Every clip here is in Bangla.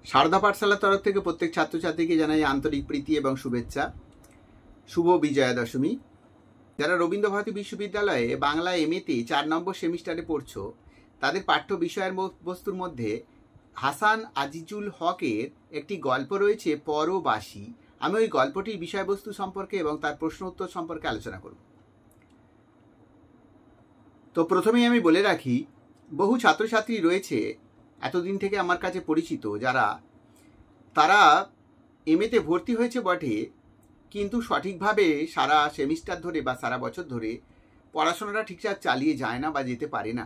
সারদা পাঠশালার তরফ থেকে প্রত্যেক ছাত্রছাত্রীকে জানাই আন্তরিক প্রীতি এবং শুভেচ্ছা। শুভ বিজয়া দশমী। যারা রবীন্দ্র ভারতী বিশ্ববিদ্যালয়ে বাংলা এমএতে 4 নম্বর সেমিস্টারে পড়ছো, তাদের পাঠ্য বিষয়ের বস্তুর মধ্যে হাসান আজিজুল হকের একটি গল্প রয়েছে পরবাসী। আমি ওই গল্পটির বিষয়বস্তু সম্পর্কে এবং তার প্রশ্ন উত্তর সম্পর্কে আলোচনা করব। তো প্রথমেই আমি বলে রাখি, বহু ছাত্রছাত্রী রয়েছে এতদিন থেকে আমার কাছে পরিচিত, তারা এমএতে ভর্তি হয়েছে বটে, কিন্তু সঠিকভাবে সারা সেমিস্টার ধরে বা সারা বছর ধরে পড়াশোনাটা ঠিকঠাক চালিয়ে যায় না বা যেতে পারে না।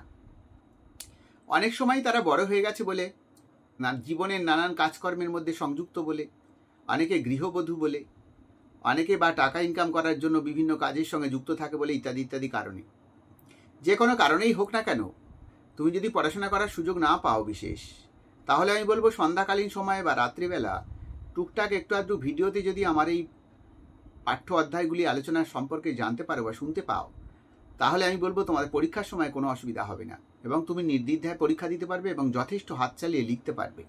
অনেক সময় তারা বড় হয়ে গেছে বলে, জীবনের নানান কাজকর্মের মধ্যে সংযুক্ত বলে, অনেকে গৃহবধূ বলে, অনেকে বা টাকা ইনকাম করার জন্য বিভিন্ন কাজের সঙ্গে যুক্ত থাকে বলে ইত্যাদি ইত্যাদি কারণে, যে কোনো কারণেই হোক না কেন, তুমি যদি পড়াশোনা করার সুযোগ না পাও বিশেষ, তাহলে আমি বলবো সন্ধ্যাকালীন সময়ে বা রাত্রিবেলা টুকটাক একটু আধটু ভিডিওতে যদি আমার এই পাঠ্য অধ্যায়গুলি আলোচনা সম্পর্কে জানতে পারো বা শুনতে পাও, তাহলে আমি বলবো তোমাদের পরীক্ষার সময় কোনো অসুবিধা হবে না এবং তুমি নির্দ্বিধায় পরীক্ষা দিতে পারবে এবং যথেষ্ট হাত চালিয়ে লিখতে পারবে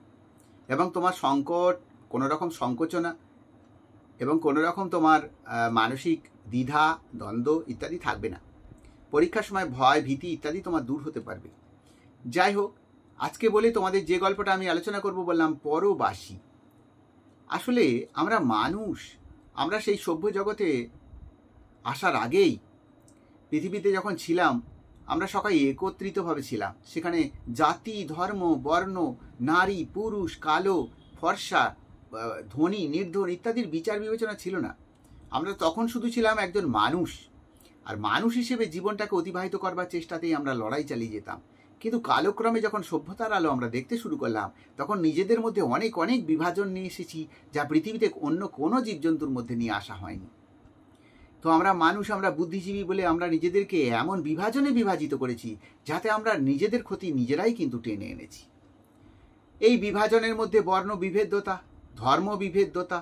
এবং তোমার সংকট, কোনো রকম সংকোচনা এবং কোনো রকম তোমার মানসিক দ্বিধা, দ্বন্দ্ব ইত্যাদি থাকবে না। পরীক্ষার সময় ভয়, ভীতি ইত্যাদি তোমার দূর হতে পারবে। যাই হোক, আজকে বলে তোমাদের যে গল্পটা আমি আলোচনা করব বললাম পরবাসী। আসলে আমরা মানুষ, আমরা সেই সভ্য জগতে আসার আগেই পৃথিবীতে যখন ছিলাম, আমরা সবাই একত্রিতভাবে ছিলাম। সেখানে জাতি, ধর্ম, বর্ণ, নারী, পুরুষ, কালো, ফর্সা, ধনী, নির্ধন ইত্যাদির বিচার বিবেচনা ছিল না। আমরা তখন শুধু ছিলাম একজন মানুষ, আর মানুষ হিসেবে জীবনটাকে অতিবাহিত করবার চেষ্টাতেই আমরা লড়াই চালিয়ে যেতাম। কিন্তু কালক্রমে যখন সভ্যতার আলো আমরা দেখতে শুরু করলাম, তখন নিজেদের মধ্যে অনেক অনেক বিভাজন নিয়ে এসেছি, যা পৃথিবীতে অন্য কোনো জীবজন্তুর মধ্যে নিয়ে আসা হয়নি। তো আমরা মানুষ, আমরা বুদ্ধিজীবী বলে আমরা নিজেদেরকে এমন বিভাজনে বিভাজিত করেছি, যাতে আমরা নিজেদের ক্ষতি নিজেরাই কিন্তু টেনে এনেছি। এই বিভাজনের মধ্যে বর্ণ বিভেদ্যতা, ধর্ম বিভেদ্যতা,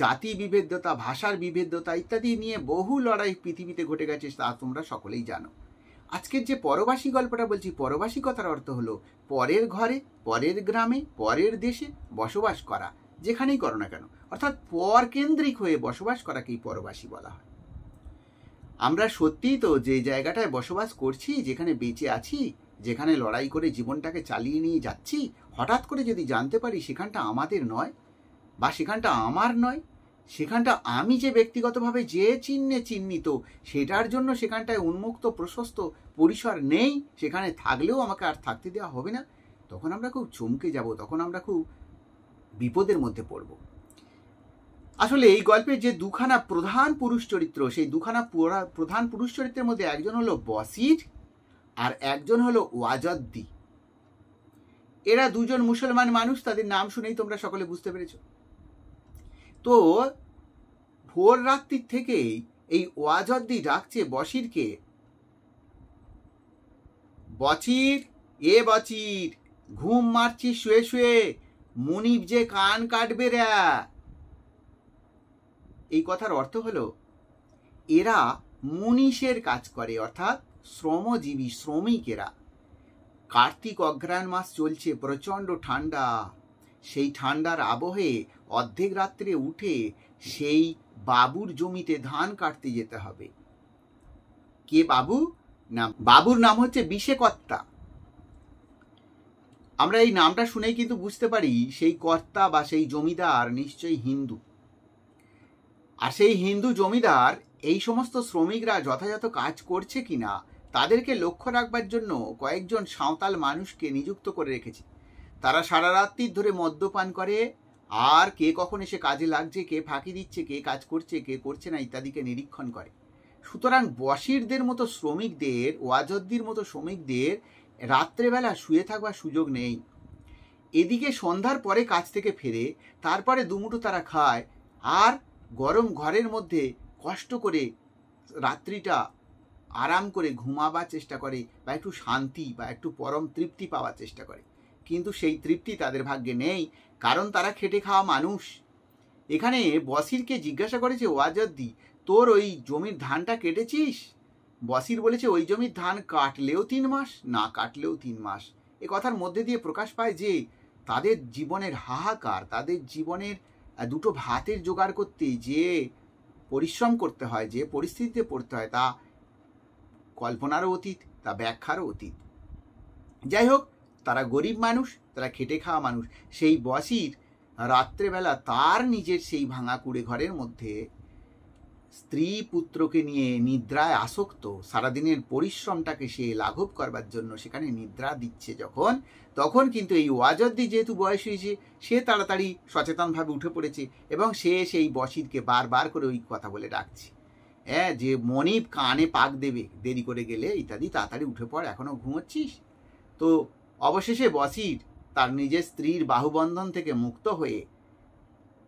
জাতি বিভেদ্যতা, ভাষার বিভেদ্যতা ইত্যাদি নিয়ে বহু লড়াই পৃথিবীতে ঘটে গেছে, তা তোমরা সকলেই জানো। আজকের যে পরবাসী গল্পটা বলছি, পরবাসী কথার অর্থ হলো পরের ঘরে, পরের গ্রামে, পরের দেশে বসবাস করা, যেখানেই করো না কেন, অর্থাৎ পরকেন্দ্রিক হয়ে বসবাস করাকেই পরবাসী বলা হয়। আমরা সত্যিই তো যে জায়গাটায় বসবাস করছি, যেখানে বেঁচে আছি, যেখানে লড়াই করে জীবনটাকে চালিয়ে নিয়ে যাচ্ছি, হঠাৎ করে যদি জানতে পারি সেখানটা আমাদের নয় বা সেখানটা আমার নয়, সেখানটা আমি যে ব্যক্তিগতভাবে যে চিহ্নে চিহ্নিত, সেটার জন্য সেখানটায় উন্মুক্ত প্রশস্ত পরিসর নেই, সেখানে থাকলেও আমাকে আর থাকতে দেওয়া হবে না, তখন আমরা খুব চমকে যাব, তখন আমরা খুব বিপদের মধ্যে পড়ব। আসলে এই গল্পের যে দুখানা প্রধান পুরুষ চরিত্র, সেই দুখানা প্রধান পুরুষ চরিত্রের মধ্যে একজন হলো বসির আর একজন হলো ওয়াজদ্দি। এরা দুজন মুসলমান মানুষ, তাদের নাম শুনেই তোমরা সকলে বুঝতে পেরেছ। তো ভোর রাত্রির থেকেই এই ওয়াজদ্দি ডাকছে বসিরকে, বচির, এ বচির, ঘুম মারছিস শুয়ে শুয়ে, মুনিব যে কান কাটবে রে। এই কথার অর্থ হলো এরা মুনিশের কাজ করে, অর্থাৎ শ্রমজীবী, শ্রমিক এরা। কার্তিক অগ্রহায়ণ মাস চলছে, প্রচণ্ড ঠান্ডা। সেই ঠান্ডার আবহে অর্ধেক রাত্রে উঠে সেই বাবুর জমিতে ধান কাটতে যেতে হবে। কে বাবু? না, বাবুর নাম হচ্ছে বিশেকর্তা। আমরা এই নামটা শুনেই কিন্তু বুঝতে পারি সেই কর্তা বা সেই জমিদার নিশ্চয়ই হিন্দু। আর সেই হিন্দু জমিদার এই সমস্ত শ্রমিকরা যথাযথ কাজ করছে কিনা তাদেরকে লক্ষ্য রাখবার জন্য কয়েকজন সাঁওতাল মানুষকে নিযুক্ত করে রেখেছে। তারা সারা রাত্রি ধরে মদ্যপান করে আর কে কখন এসে কাজে লাগছে, কে ফাঁকি দিচ্ছে, কে কাজ করছে, কে করছে না ইত্যাদিকে নিরীক্ষণ করে। সুতরাং বসিরদের মতো শ্রমিকদের, ওয়াজদ্দির মতো শ্রমিকদের রাত্রেবেলা শুয়ে থাকবার সুযোগ নেই। এদিকে সন্ধ্যার পরে কাজ থেকে ফেরে, তারপরে দুমুঠো তারা খায় আর গরম ঘরের মধ্যে কষ্ট করে রাত্রিটা আরাম করে ঘুমাবার চেষ্টা করে বা একটু শান্তি বা একটু পরম তৃপ্তি পাওয়ার চেষ্টা করে। কিন্তু সেই তৃপ্তি তাদের ভাগ্যে নেই, কারণ তারা খেটে খাওয়া মানুষ। এখানে বসিরকে জিজ্ঞাসা করেছে ওয়াজদ্দি, তোর ওই জমির ধানটা কেটেছিস? বসির বলেছে, ওই জমির ধান কাটলেও 3 মাস, না কাটলেও 3 মাস। এ কথার মধ্যে দিয়ে প্রকাশ পায় যে তাদের জীবনের হাহাকার, তাদের জীবনের দুটো ভাতের জোগাড় করতে যে পরিশ্রম করতে হয়, যে পরিস্থিতিতে পড়তে হয়, তা কল্পনারও অতীত, তা ব্যাখ্যারও অতীত। যাই হোক, তারা গরিব মানুষ, তারা খেটে খাওয়া মানুষ। সেই বসির রাত্রেবেলা তার নিজের সেই ভাঙা কুড়ে ঘরের মধ্যে স্ত্রী পুত্রকে নিয়ে নিদ্রায় আসক্ত, সারাদিনের পরিশ্রমটাকে সে লাঘব করবার জন্য সেখানে নিদ্রা দিচ্ছে যখন, তখন কিন্তু এই ওয়াজদ্দি যেহেতু বয়স হয়েছে, সে তাড়াতাড়ি সচেতনভাবে উঠে পড়েছে এবং সে সেই বসিরকে বারবার করে ওই কথা বলে ডাকছে, যে মনিব কানে পাক দেবে, দেরি করে গেলে ইত্যাদি, তাড়াতাড়ি উঠে পড়, এখনো ঘুমোচ্ছিস। তো অবশেষে বসির তার নিজের স্ত্রীর বাহুবন্ধন থেকে মুক্ত হয়ে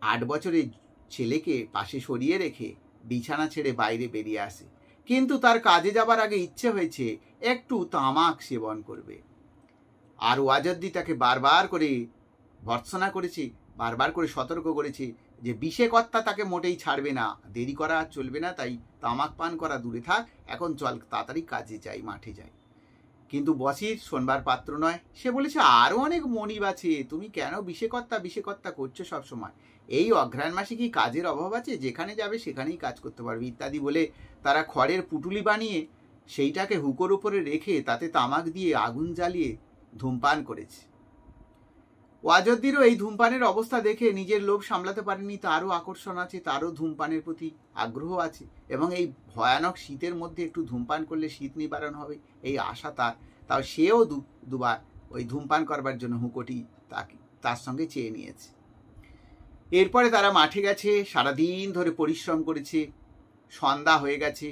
8 বছরের ছেলেকে পাশে সরিয়ে রেখে বিছানা ছেড়ে বাইরে বেরিয়ে আসে। কিন্তু তার কাজে যাবার আগে ইচ্ছে হয়েছে একটু তামাক সেবন করবে। আর ওয়াজদ্দি তাকে বারবার করে ভর্ৎসনা করেছে, বারবার করে সতর্ক করেছে যে বিষেকর্তা তাকে মোটেই ছাড়বে না, দেরি করা আর চলবে না, তাই তামাক পান করা দূরে থাক, এখন চল তাড়াতাড়ি কাজে যাই, মাঠে যাই। কিন্তু বসির শোনবার পাত্র নয়। সে বলেছে আরও অনেক মনিব আছে, তুমি কেন বিষেকর্তা করছো সবসময়? এই অঘ্রাণ মাসে কি কাজের অভাব আছে? যেখানে যাবে সেখানেই কাজ করতে পারবে ইত্যাদি বলে তারা খড়ের পুটুলি বানিয়ে সেইটাকে হুকোর উপরে রেখে তাতে তামাক দিয়ে আগুন জ্বালিয়ে ধূমপান করেছে। ওয়াজদ্দিরও এই ধূমপানের অবস্থা দেখে নিজের লোভ সামলাতে পারেনি, তারও আকর্ষণ আছে, তারও ধূমপানের প্রতি আগ্রহ আছে এবং এই ভয়ানক শীতের মধ্যে একটু ধূমপান করলে শীত নিবারণ হবে এই আশা তাও সেও দুবার ওই ধূমপান করবার জন্য হুকোটি তার সঙ্গে চেয়ে নিয়েছে। এরপরে তারা মাঠে গেছে, সারাদিন ধরে পরিশ্রম করেছে, সন্ধ্যা হয়ে গেছে।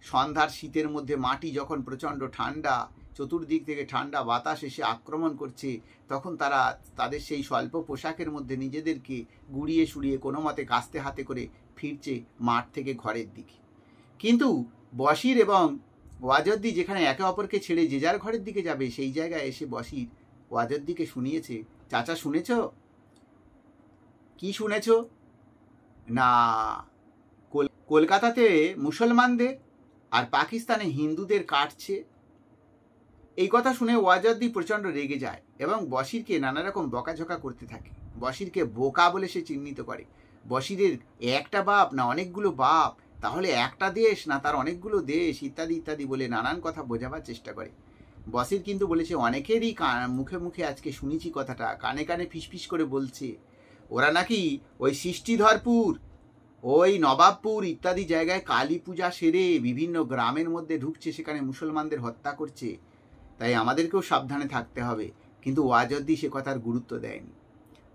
সন্ধ্যার শীতের মধ্যে মাটি যখন প্রচণ্ড ঠান্ডা, চতুর্দিক থেকে ঠান্ডা বাতাস এসে আক্রমণ করছে, তখন তারা তাদের সেই স্বল্প পোশাকের মধ্যে নিজেদেরকে গুড়িয়ে সুড়িয়ে কোনো মতে কাস্তে হাতে করে ফিরছে মাঠ থেকে ঘরের দিকে। কিন্তু বসির এবং ওয়াজদ্দি যেখানে একে অপরকে ছেড়ে যে যার ঘরের দিকে যাবে, সেই জায়গায় এসে বসির ওয়াজদ্দিকে শুনিয়েছে, চাচা শুনেছ? কি শুনেছ? না, কলকাতাতে মুসলমানদের আর পাকিস্তানে হিন্দুদের কাটছে। এই কথা শুনে ওয়াজদ্দি প্রচণ্ড রেগে যায় এবং বসিরকে নানা রকম বকাঝকা করতে থাকে। বসিরকে বোকা বলে সে চিহ্নিত করে। বসিরের একটা বাপ না অনেকগুলো বাপ, তাহলে একটা দেশ না তার অনেকগুলো দেশ, ইত্যাদি ইত্যাদি বলে নানান কথা বোঝাবার চেষ্টা করে। বসির কিন্তু বলেছে অনেকেরই মুখে মুখে আজকে শুনেছি কথাটা, কানে কানে ফিসফিস করে বলছে ওরা নাকি ওই সৃষ্টিধরপুর, ওই নবাবপুর ইত্যাদি জায়গায় কালী পূজা সেরে বিভিন্ন গ্রামের মধ্যে ঢুকছে, সেখানে মুসলমানদের হত্যা করছে, তাই আমাদেরকেও সাবধানে থাকতে হবে। কিন্তু ওয়াজদ্দি সে কথার গুরুত্ব দেয়নি।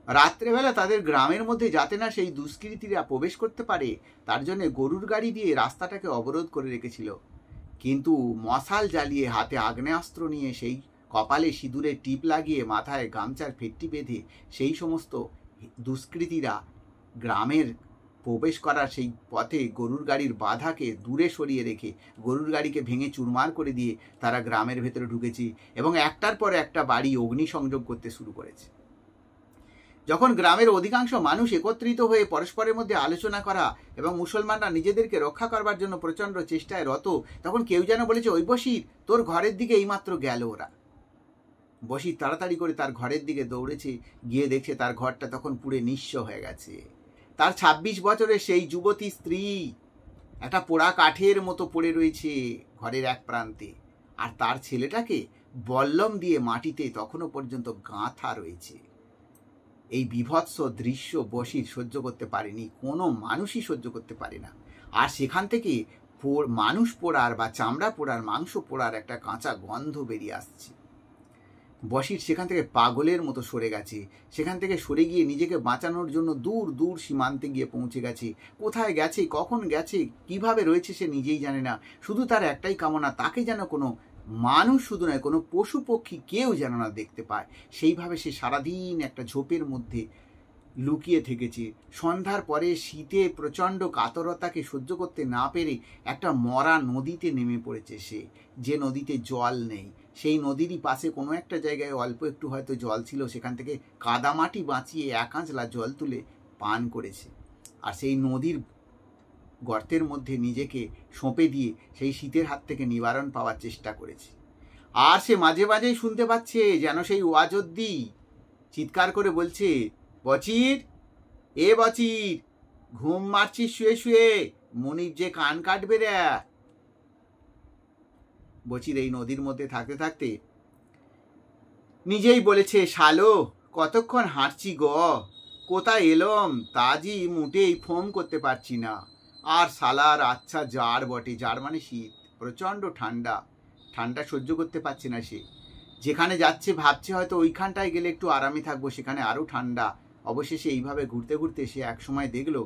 রাত্রেবেলা তাদের গ্রামের মধ্যে যাতে না সেই দুষ্কৃতীরা প্রবেশ করতে পারে, তার জন্য গরুর গাড়ি দিয়ে রাস্তাটাকে অবরোধ করে রেখেছিল। কিন্তু মশাল জ্বালিয়ে, হাতে আগ্নেয়াস্ত্র নিয়ে, সেই কপালে সিঁদুরের টিপ লাগিয়ে, মাথায় গামছার ফেট্টি বেঁধে সেই সমস্ত দুষ্কৃতীরা গ্রামের প্রবেশ করার সেই পথে গরুর গাড়ির বাধাকে দূরে সরিয়ে রেখে গরুর গাড়িকে ভেঙে চুরমার করে দিয়ে তারা গ্রামের ভেতরে ঢুকেছে এবং একটার পর একটা বাড়ি অগ্নিসংযোগ করতে শুরু করেছে। যখন গ্রামের অধিকাংশ মানুষ একত্রিত হয়ে পরস্পরের মধ্যে আলোচনা করা এবং মুসলমানরা নিজেদেরকে রক্ষা করবার জন্য প্রচণ্ড চেষ্টায় রত, তখন কেউ যেন বলেছে, ওই বসির, তোর ঘরের দিকে এইমাত্র গেল ওরা। বসির তাড়াতাড়ি করে তার ঘরের দিকে দৌড়েছে, গিয়ে দেখছে তার ঘরটা তখন পুড়ে নিঃস্ব হয়ে গেছে। তার 26 বছরের সেই যুবতী স্ত্রী একটা পোড়া কাঠের মতো পড়ে রয়েছে ঘরের এক প্রান্তে, আর তার ছেলেটাকে বল্লম দিয়ে মাটিতে তখনও পর্যন্ত গাঁথা রয়েছে। এই বীভৎস দৃশ্য বসির সহ্য করতে পারেনি, কোনো মানুষই সহ্য করতে পারে না। আর সেখান থেকে মানুষ পোড়ার বা চামড়া পোড়ার, মাংস পোড়ার একটা কাঁচা গন্ধ বেরিয়ে আসছে। বসির সেখান থেকে পাগলের মতো সরে গেছে। সেখান থেকে সরে গিয়ে নিজেকে বাঁচানোর জন্য দূর দূর সীমান্তে গিয়ে পৌঁছে গেছে। কোথায় গেছে, কখন গেছে, কিভাবে রয়েছে সে নিজেই জানে না। শুধু তার একটাই কামনা, তাকে যেন কোনো মানুষ শুধু নয়, কোনো পশু পক্ষী কেউ যেন না দেখতে পায়। সেইভাবে সে সারাদিন একটা ঝোপের মধ্যে লুকিয়ে থেকেছে। সন্ধ্যার পরে শীতে প্রচণ্ড কাতরতাকে সহ্য করতে না পেরে একটা মরা নদীতে নেমে পড়েছে সে, যে নদীতে জল নেই। সেই নদীরই পাশে কোনো একটা জায়গায় অল্প একটু হয়তো জল ছিল, সেখান থেকে কাদামাটি বাঁচিয়ে 1 আঁচলা জল তুলে পান করেছে। আর সেই নদীর গর্তের মধ্যে নিজেকে সঁপে দিয়ে সেই শীতের হাত থেকে নিবারণ পাওয়ার চেষ্টা করেছে। আর সে মাঝে মাঝেই শুনতে পাচ্ছে যেন সেই ওয়াজদ্দি চিৎকার করে বলছে, বচির, এ বচির, ঘুম মারছিস শুয়ে শুয়ে, মনির যে কান কাটবে রে। বচির এই নদীর মধ্যে থাকতে থাকতে নিজেই বলেছে, শালো কতক্ষণ হাঁটছি গো, কোথায় এলম তাজি মুটেই ফোম করতে পারছি না। আর শালার আচ্ছা জাড় বটে, জাড় মানে শীত, প্রচণ্ড ঠান্ডা, ঠান্ডা সহ্য করতে পারছে না সে। যেখানে যাচ্ছে ভাবছে হয়তো ওইখানটায় গেলে একটু আরামে থাকবো, সেখানে আরও ঠান্ডা। অবশেষে এইভাবে ঘুরতে ঘুরতে সে একসময় দেখলো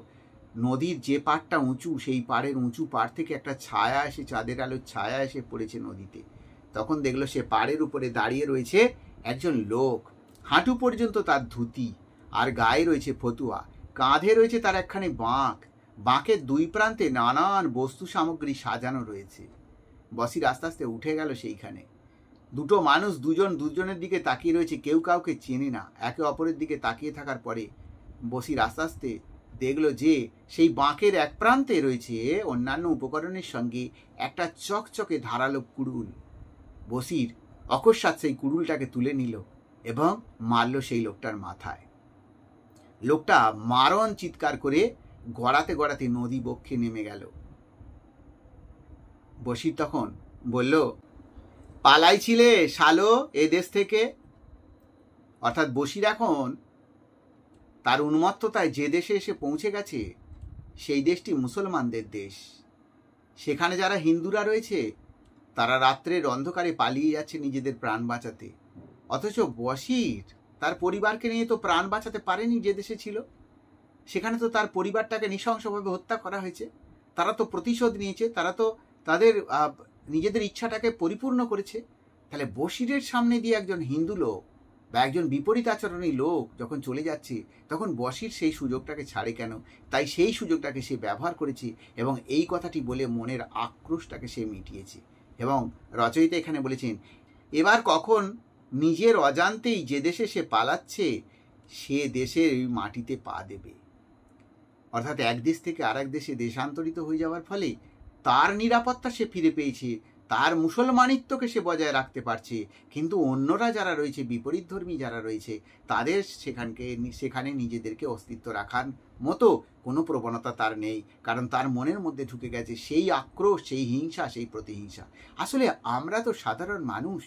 নদীর যে পাড়টা উঁচু, সেই পাড়ের উঁচু পাড় থেকে একটা ছায়া এসে, চাঁদের আলোর ছায়া এসে পড়েছে নদীতে। তখন দেখলো সে পাড়ের উপরে দাঁড়িয়ে রয়েছে একজন লোক, হাঁটু পর্যন্ত তার ধুতি, আর গায়ে রয়েছে ফতুয়া, কাঁধে রয়েছে তার একখানি বাঁক, বাঁকের দুই প্রান্তে নানান বস্তু সামগ্রী সাজানো রয়েছে। বসির আস্তে আস্তে উঠে গেল সেইখানে। দুটো মানুষ দুজনের দিকে তাকিয়ে রয়েছে, কেউ কাউকে চেনে না। একে অপরের দিকে তাকিয়ে থাকার পরে বসির আস্তে আস্তে দেখলো যে সেই বাঁকের এক প্রান্তে রয়েছে অন্যান্য উপকরণের সঙ্গে একটা চকচকে ধারালো কুড়ুল। বসির অকস্মাৎ সেই কুড়ুলটাকে তুলে নিল এবং মারল সেই লোকটার মাথায়। লোকটা মারণ চিৎকার করে গড়াতে গড়াতে নদী বক্ষে নেমে গেল। বসির তখন বলল, পালাইছিলে শালো এ দেশ থেকে। অর্থাৎ বসির এখন তার উন্মত্ততায় যে দেশে এসে পৌঁছে গেছে, সেই দেশটি মুসলমানদের দেশ। সেখানে যারা হিন্দুরা রয়েছে তারা রাত্রের অন্ধকারে পালিয়ে যাচ্ছে নিজেদের প্রাণ বাঁচাতে, অথচ বসির তার পরিবারকে নিয়ে তো প্রাণ বাঁচাতে পারেনি। যে দেশে ছিল সেখানে তো তার পরিবারটাকে নৃশংসভাবে হত্যা করা হয়েছে। তারা তো প্রতিশোধ নিয়েছে, তারা তো তাদের নিজেদের ইচ্ছাটাকে পরিপূর্ণ করেছে। তাহলে বসিরের সামনে দিয়ে একজন হিন্দু লোক বা একজন বিপরীত আচরণী লোক যখন চলে যাচ্ছে, তখন বসির সেই সুযোগটাকে ছাড়ে কেন? তাই সেই সুযোগটাকে সে ব্যবহার করেছে এবং এই কথাটি বলে মনের আক্রোশটাকে সে মিটিয়েছে। এবং রচয়িতা এখানে বলেছেন, এবার কখন নিজের অজান্তেই যে দেশে সে পালাচ্ছে সে দেশের এই মাটিতে পা দেবে। অর্থাৎ এক দেশ থেকে আর এক দেশে দেশান্তরিত হয়ে যাওয়ার ফলে তার নিরাপত্তা সে ফিরে পেয়েছে, তার মুসলমানিত্বকে সে বজায় রাখতে পারছে, কিন্তু অন্যরা যারা রয়েছে, বিপরীতধর্মী যারা রয়েছে, তাদের সেখানে নিজেদেরকে অস্তিত্ব রাখার মতো কোনো প্রবণতা তার নেই, কারণ তার মনের মধ্যে ঢুকে গেছে সেই আক্রোশ, সেই হিংসা, সেই প্রতিহিংসা। আসলে আমরা তো সাধারণ মানুষ,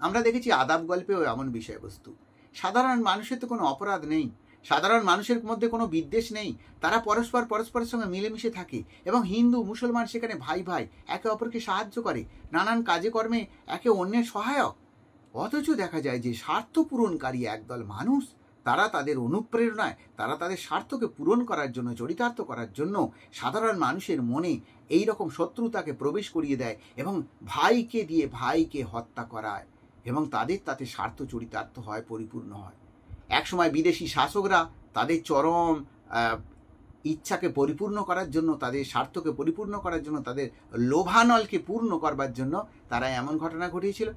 আমরা দেখেছি আদাব গল্পেও এমন বিষয়বস্তু। সাধারণ মানুষের তো কোনো অপরাধ নেই, সাধারণ মানুষের মধ্যে কোনো বিদ্বেষ নেই, তারা পরস্পরের সঙ্গে মিলেমিশে থাকে এবং হিন্দু মুসলমান সেখানে ভাই ভাই একে অপরকে সাহায্য করে, নানান কাজে কর্মে একে অন্যের সহায়ক। অথচ দেখা যায় যে স্বার্থ পূরণকারী একদল মানুষ, তারা তাদের অনুপ্রেরণায়, তারা তাদের স্বার্থকে পূরণ করার জন্য, চরিতার্থ করার জন্য সাধারণ মানুষের মনে এই রকম শত্রুতাকে প্রবেশ করিয়ে দেয় এবং ভাইকে দিয়ে ভাইকে হত্যা করায় এবং তাদের তাতে স্বার্থ চরিতার্থ হয়, পরিপূর্ণ হয়। একসময় বিদেশি শাসকরা তাদের চরম ইচ্ছাকে পরিপূর্ণ করার জন্য, তাদের স্বার্থকে পরিপূর্ণ করার জন্য, তাদের লোভানলকে পূর্ণ করবার জন্য তারা এমন ঘটনা ঘটিয়েছিল।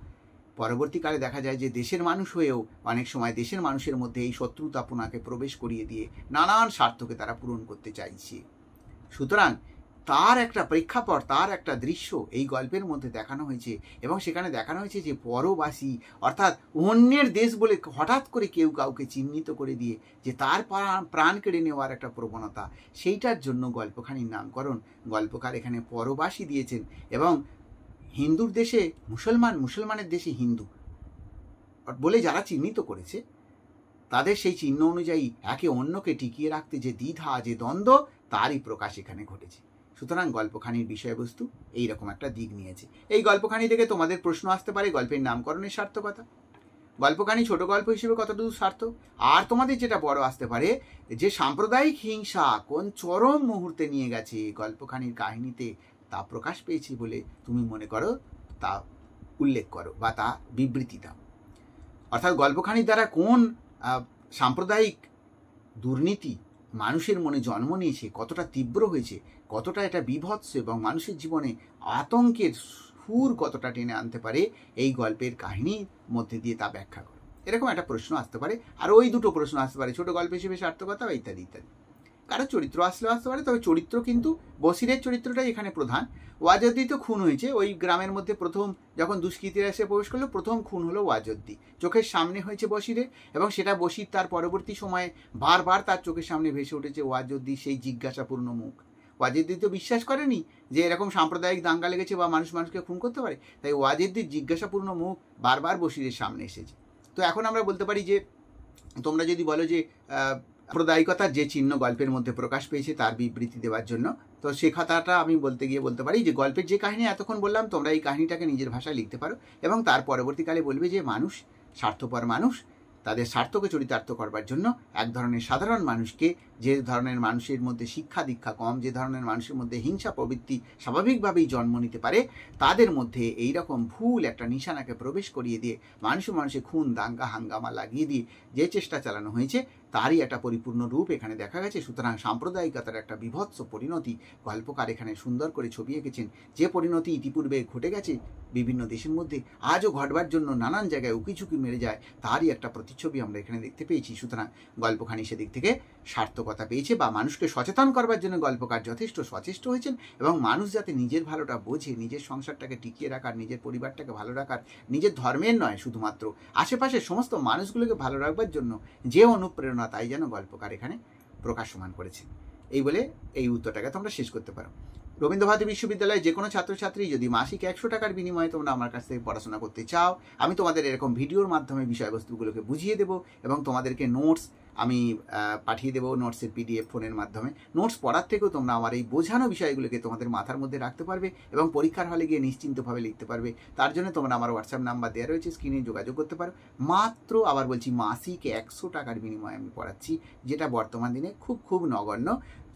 পরবর্তীকালে দেখা যায় যে দেশের মানুষ হয়েও অনেক সময় দেশের মানুষের মধ্যে এই শত্রুতাপনাকে প্রবেশ করিয়ে দিয়ে নানান স্বার্থকে তারা পূরণ করতে চাইছে। সুতরাং তার একটা প্রেক্ষাপট, তার একটা দৃশ্য এই গল্পের মধ্যে দেখানো হয়েছে এবং সেখানে দেখানো হয়েছে যে পরবাসী, অর্থাৎ অন্যের দেশ বলে হঠাৎ করে কেউ কাউকে চিহ্নিত করে দিয়ে যে তার প্রাণ কেড়ে নেওয়ার একটা প্রবণতা, সেইটার জন্য গল্পখানির নামকরণ গল্পকার এখানে পরবাসী দিয়েছেন। এবং হিন্দুর দেশে মুসলমান, মুসলমানের দেশে হিন্দু বলে যারা চিহ্নিত করেছে, তাদের সেই চিহ্ন অনুযায়ী একে অন্যকে টিকিয়ে রাখতে যে দ্বিধা, যে দ্বন্দ্ব, তারই প্রকাশ এখানে ঘটেছে। সুতরাং গল্পখানির বিষয়বস্তু এইরকম একটা দিক নিয়েছে। এই গল্পখানি থেকে তোমাদের প্রশ্ন আসতে পারে গল্পের নামকরণের সার্থকতা, গল্পখানি ছোট গল্প হিসেবে কতটুকু সার্থক, আর তোমাদের যেটা বড় আসতে পারে যে সাম্প্রদায়িক হিংসা কোন চরম মুহূর্তে নিয়ে গেছে গল্পখানির কাহিনীতে, তা প্রকাশ পেয়েছি বলে তুমি মনে করো, তা উল্লেখ করো বা তা বিবৃতি দাও। অর্থাৎ গল্পখানির দ্বারা কোন সাম্প্রদায়িক দুর্নীতি মানুষের মনে জন্ম নিয়েছে, কতটা তীব্র হয়েছে, কতটা এটা বীভৎস এবং মানুষের জীবনে আতঙ্কের সুর কতটা টেনে আনতে পারে, এই গল্পের কাহিনীর মধ্যে দিয়ে তা ব্যাখ্যা করো। এরকম একটা প্রশ্ন আসতে পারে। আর ওই দুটো প্রশ্ন আসতে পারে, ছোট গল্প হিসেবে সার্থকতা বা ইত্যাদি ইত্যাদি। কারো চরিত্র আসলেও আসতে পারে, তবে চরিত্র কিন্তু বসিরের চরিত্রটাই এখানে প্রধান। ওয়াজদ্দি তো খুন হয়েছে, ওই গ্রামের মধ্যে প্রথম যখন দুষ্কৃতীরা এসে প্রবেশ করলো প্রথম খুন হলো ওয়াজদ্দি, চোখের সামনে হয়েছে বসিরে, এবং সেটা বসির তার পরবর্তী সময়ে বারবার তার চোখের সামনে ভেসে উঠেছে ওয়াজদ্দি সেই জিজ্ঞাসাপূর্ণ মুখ। ওয়াজেদ্দি তো বিশ্বাস করেনি যে এরকম সাম্প্রদায়িক দাঙ্গা লেগেছে বা মানুষ মানুষকে খুন করতে পারে, তাই ওয়াজেদ্দির জিজ্ঞাসাপূর্ণ মুখ বারবার বসিরের সামনে এসেছে। তো এখন আমরা বলতে পারি যে তোমরা যদি বলো যে সাম্প্রদায়িকতার যে চিহ্ন গল্পের মধ্যে প্রকাশ পেয়েছে তার বিবৃতি দেওয়ার জন্য, তো সে কথাটা আমি বলতে গিয়ে বলতে পারি যে গল্পের যে কাহিনী এতক্ষণ বললাম তোমরা এই কাহিনীটাকে নিজের ভাষায় লিখতে পারো এবং তার পরবর্তীকালে বলবে যে মানুষ, স্বার্থপর মানুষ, তাদের স্বার্থকে চরিতার্থ করবার জন্য এক ধরনের সাধারণ মানুষকে, যে ধরনের মানুষের মধ্যে শিক্ষা দীক্ষা কম, যে ধরনের মানুষের মধ্যে হিংসা প্রবৃত্তি স্বাভাবিকভাবেই জন্ম নিতে পারে, তাদের মধ্যে এই রকম ভুল একটা নিশানাকে প্রবেশ করিয়ে দিয়ে মানুষে খুন দাঙ্গা হাঙ্গামা লাগিয়ে দিয়ে যে চেষ্টা চালানো হয়েছে তারই একটা পরিপূর্ণ রূপ এখানে দেখা গেছে। সুতরাং সাম্প্রদায়িকতার একটা বিভৎস পরিণতি গল্পকার এখানে সুন্দর করে ছবি এঁকেছেন, যে পরিণতি ইতিপূর্বে ঘটে গেছে বিভিন্ন দেশের মধ্যে, আজও ঘটবার জন্য নানান জায়গায় উকিঝুঁকি মেরে যায়, তারই একটা প্রতিচ্ছবি আমরা এখানে দেখতে পেয়েছি। সুতরাং গল্পখানি সেদিক থেকে সার্থকতা পেয়েছে, বা মানুষকে সচেতন করবার জন্য গল্পকার যথেষ্ট সচেষ্ট হয়েছেন, এবং মানুষ যাতে নিজের ভালোটা বোঝে, নিজের সংসারটাকে টিকিয়ে রাখার, নিজের পরিবারটাকে ভালো রাখার, নিজের ধর্মের নয় শুধুমাত্র আশেপাশের সমস্ত মানুষগুলোকে ভালো রাখবার জন্য যে অনুপ্রেরণা, তাই যেন গল্পকার এখানে প্রকাশমান করেছে। এই বলে এই উত্তরটাকে তোমরা শেষ করতে পারো। রবীন্দ্রভারতী বিশ্ববিদ্যালয়ে যে কোনো ছাত্রছাত্রী যদি মাসিক 100 টাকার বিনিময়ে তোমরা আমার কাছ থেকে পড়াশোনা করতে চাও, আমি তোমাদের এরকম ভিডিওর মাধ্যমে বিষয়বস্তুগুলোকে বুঝিয়ে দেবো এবং তোমাদেরকে নোটস আমি পাঠিয়ে দেবো, নোটসের PDF ফোনের মাধ্যমে। নোটস পড়ার থেকেও তোমরা আমার এই বোঝানো বিষয়গুলোকে তোমাদের মাথার মধ্যে রাখতে পারবে এবং পরীক্ষার হলে গিয়ে নিশ্চিন্তভাবে লিখতে পারবে। তার জন্য তোমরা আমার হোয়াটসঅ্যাপ নাম্বার দেওয়া রয়েছে, স্ক্রিনে যোগাযোগ করতে পারো। মাত্র, আবার বলছি, মাসিক 100 টাকার বিনিময়ে আমি পড়াচ্ছি, যেটা বর্তমান দিনে খুব নগণ্য।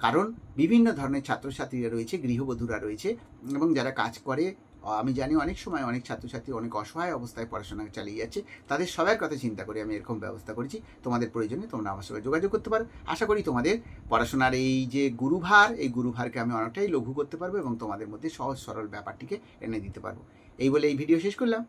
কারণ বিভিন্ন ধরনের ছাত্রছাত্রীরা রয়েছে, গৃহবধূরা রয়েছে, এবং যারা কাজ করে, আমি জানি অনেক সময় অনেক ছাত্রছাত্রী অনেক অসহায় অবস্থায় পড়াশোনা চালিয়ে যাচ্ছে, তাদের সবার কথা চিন্তা করে আমি এরকম ব্যবস্থা করেছি। তোমাদের প্রয়োজনে তোমরা আমার সঙ্গে যোগাযোগ করতে পারো। আশা করি তোমাদের পড়াশোনার এই যে গুরুভার, এই গুরুভারকে আমি অনেকটাই লঘু করতে পারবো এবং তোমাদের মধ্যে সহজ সরল ব্যাপারটিকে এনে দিতে পারবো। এই বলে এই ভিডিও শেষ করলাম।